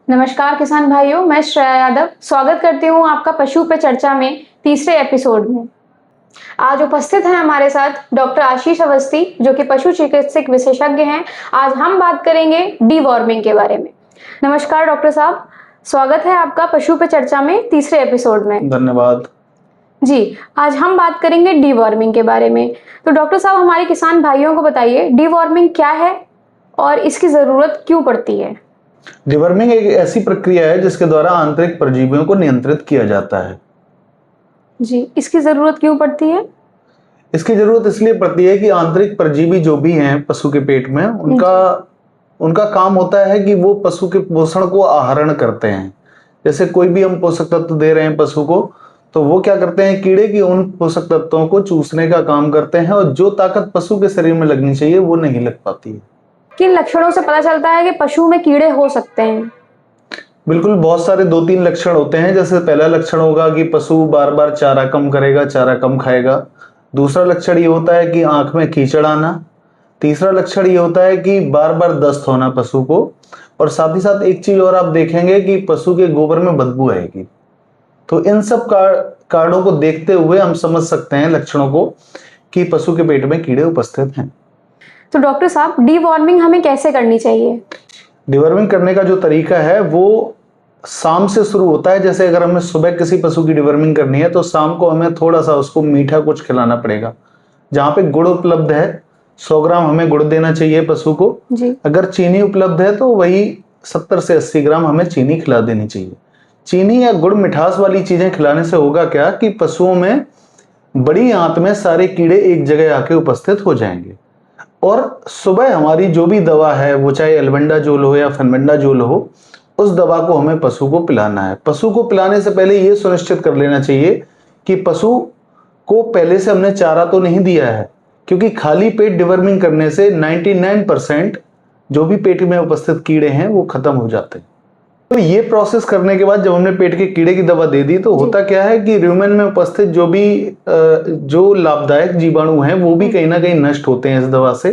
नमस्कार किसान भाइयों, मैं श्रेया यादव स्वागत करती हूँ आपका पशु पे चर्चा में तीसरे एपिसोड में। आज उपस्थित हैं हमारे साथ डॉक्टर आशीष अवस्थी जो कि पशु चिकित्सक विशेषज्ञ हैं। आज हम बात करेंगे डीवॉर्मिंग के बारे में। नमस्कार डॉक्टर साहब, स्वागत है आपका पशु पे चर्चा में तीसरे एपिसोड में। धन्यवाद जी, आज हम बात करेंगे डीवॉर्मिंग के बारे में। तो डॉक्टर साहब, हमारे किसान भाइयों को बताइए डीवॉर्मिंग क्या है और इसकी जरूरत क्यों पड़ती है। डिवर्मिंग एक ऐसी प्रक्रिया है जिसके द्वारा आंतरिक परजीवियों को नियंत्रित किया जाता है। जी, इसकी जरूरत क्यों पड़ती है। इसकी जरूरत इसलिए पड़ती है कि आंतरिक परजीवी जो भी हैं पशु के पेट में उनका काम होता है कि वो पशु के पोषण को आहरण करते हैं। जैसे कोई भी हम पोषक तत्व दे रहे हैं पशु को, तो वो क्या करते हैं, कीड़े की उन पोषक तत्वों को चूसने का काम करते हैं और जो ताकत पशु के शरीर में लगनी चाहिए वो नहीं लग पाती है। किन लक्षणों से पता चलता है कि पशु में कीड़े हो सकते हैं। बिल्कुल, बहुत सारे 2-3 लक्षण होते हैं। जैसे पहला लक्षण होगा कि पशु बार बार चारा कम करेगा, चारा कम खाएगा। दूसरा लक्षण ये होता है कि आंख में कीचड़ आना। तीसरा लक्षण ये होता है कि बार बार दस्त होना पशु को। और साथ ही साथ एक चीज और आप देखेंगे कि पशु के गोबर में बदबू आएगी। तो इन सब कारणों को देखते हुए हम समझ सकते हैं लक्षणों को कि पशु के पेट में कीड़े उपस्थित हैं। तो डॉक्टर साहब, डीवॉर्मिंग हमें कैसे करनी चाहिए। डिवर्मिंग करने का जो तरीका है वो शाम से शुरू होता है। जैसे अगर हमें सुबह किसी पशु की डिवर्मिंग करनी है तो शाम को हमें थोड़ा सा उसको मीठा कुछ खिलाना पड़ेगा। जहाँ पे गुड़ उपलब्ध है 100 ग्राम हमें गुड़ देना चाहिए पशु को जी। अगर चीनी उपलब्ध है तो वही 70 से 80 ग्राम हमें चीनी खिला देनी चाहिए। चीनी या गुड़ मिठास वाली चीजें खिलाने से होगा क्या कि पशुओं में बड़ी आंत में सारे कीड़े एक जगह आके उपस्थित हो जाएंगे। और सुबह हमारी जो भी दवा है वो चाहे एल्बेंडाजोल हो या फेनबेंडाजोल हो, उस दवा को हमें पशु को पिलाना है। पशु को पिलाने से पहले ये सुनिश्चित कर लेना चाहिए कि पशु को पहले से हमने चारा तो नहीं दिया है, क्योंकि खाली पेट डिवर्मिंग करने से 99% जो भी पेट में उपस्थित कीड़े हैं वो खत्म हो जाते हैं। तो ये प्रोसेस करने के बाद जब हमने पेट के कीड़े की दवा दे दी तो होता क्या है कि रूमेन में उपस्थित जो लाभदायक जीवाणु हैं वो भी कहीं ना कहीं नष्ट होते हैं इस दवा से।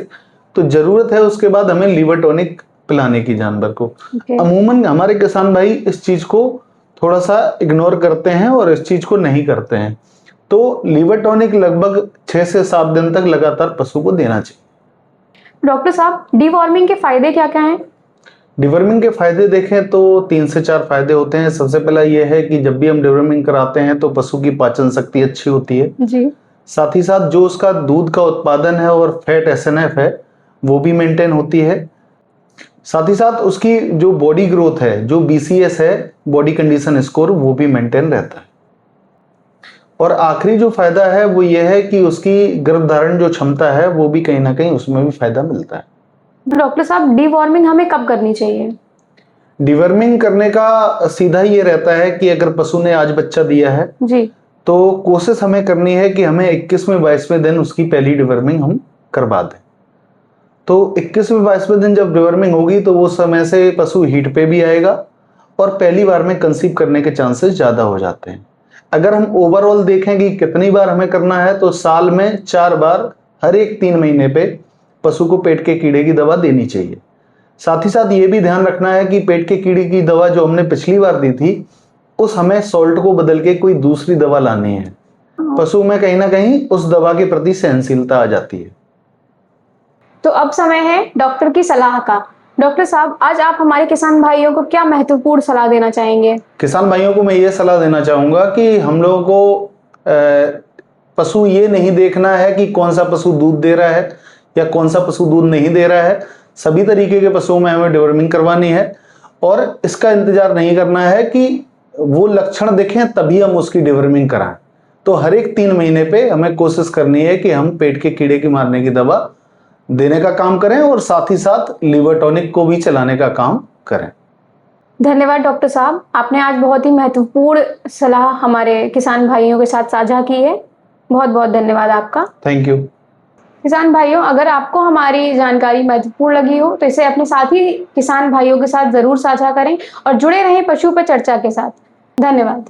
तो जरूरत है उसके बाद हमें लीवर टॉनिक पिलाने की जानवर को। अमूमन हमारे किसान भाई इस चीज को थोड़ा सा इग्नोर करते हैं और इस चीज को नहीं करते हैं। तो लीवर टॉनिक लगभग 6 से 7 दिन तक लगातार पशु को देना चाहिए। डॉक्टर साहब, डीवॉर्मिंग के फायदे क्या क्या हैं। डिवर्मिंग के फायदे देखें तो 3 से 4 फायदे होते हैं। सबसे पहला यह है कि जब भी हम डिवर्मिंग कराते हैं तो पशु की पाचन शक्ति अच्छी होती है जी। साथ ही साथ जो उसका दूध का उत्पादन है और फैट SNF है वो भी मेंटेन होती है। साथ ही साथ उसकी जो बॉडी ग्रोथ है, जो BCS है, बॉडी कंडीशन स्कोर, वो भी मेंटेन रहता है। और आखिरी जो फायदा है वो ये है कि उसकी गर्भधारण जो क्षमता है वो भी कहीं ना कहीं उसमें भी फायदा मिलता है। डॉक्टर साहब, डीवॉर्मिंग हमें कब करनी चाहिए। डिवर्मिंग करने का सीधा ये रहता है कि अगर पशु ने आज बच्चा दिया है जी, तो कोशिश हमें करनी है कि हमें 21वें-22वें दिन उसकी पहली डिवर्मिंग हम करवा दें। तो 21वें-22वें दिन जब डिवर्मिंग होगी तो वो समय से पशु हीट पे भी आएगा और पहली बार में कंसीव करने के चांसेस ज्यादा हो जाते हैं। अगर हम ओवरऑल देखें कि कितनी बार हमें करना है तो साल में 4 बार हर एक 3 महीने पे पशु को पेट के कीड़े की दवा देनी चाहिए। साथ ही साथ ये भी ध्यान रखना है कि पेट के कीड़े की दवा जो हमने पिछली बार दी थी उस हमें सॉल्ट को बदल के कोई दूसरी दवा लानी है। पशु में कहीं ना कहीं उस दवा के प्रति सहनशीलता आ जाती है। तो अब समय है डॉक्टर की सलाह का। डॉक्टर साहब, आज आप हमारे किसान भाइयों को क्या महत्वपूर्ण सलाह देना चाहेंगे। किसान भाइयों को मैं ये सलाह देना चाहूंगा कि हम लोगों को पशु ये नहीं देखना है कि कौन सा पशु दूध दे रहा है या कौन सा पशु दूध नहीं दे रहा है। सभी तरीके के पशुओं में हमें डिवर्मिंग करवानी है और इसका इंतजार नहीं करना है कि वो लक्षण दिखें तभी हम उसकी डिवर्मिंग कराएं। तो हर एक 3 महीने पे हमें कोशिश करनी है कि हम पेट के कीड़े की मारने की दवा देने का काम करें और साथ ही साथ लीवर टॉनिक को भी चलाने का काम करें। धन्यवाद डॉक्टर साहब, आपने आज बहुत ही महत्वपूर्ण सलाह हमारे किसान भाइयों के साथ साझा की है। बहुत बहुत धन्यवाद आपका। Thank you. किसान भाइयों, अगर आपको हमारी जानकारी महत्वपूर्ण लगी हो तो इसे अपने साथी किसान भाइयों के साथ जरूर साझा करें और जुड़े रहें पशु पर चर्चा के साथ। धन्यवाद।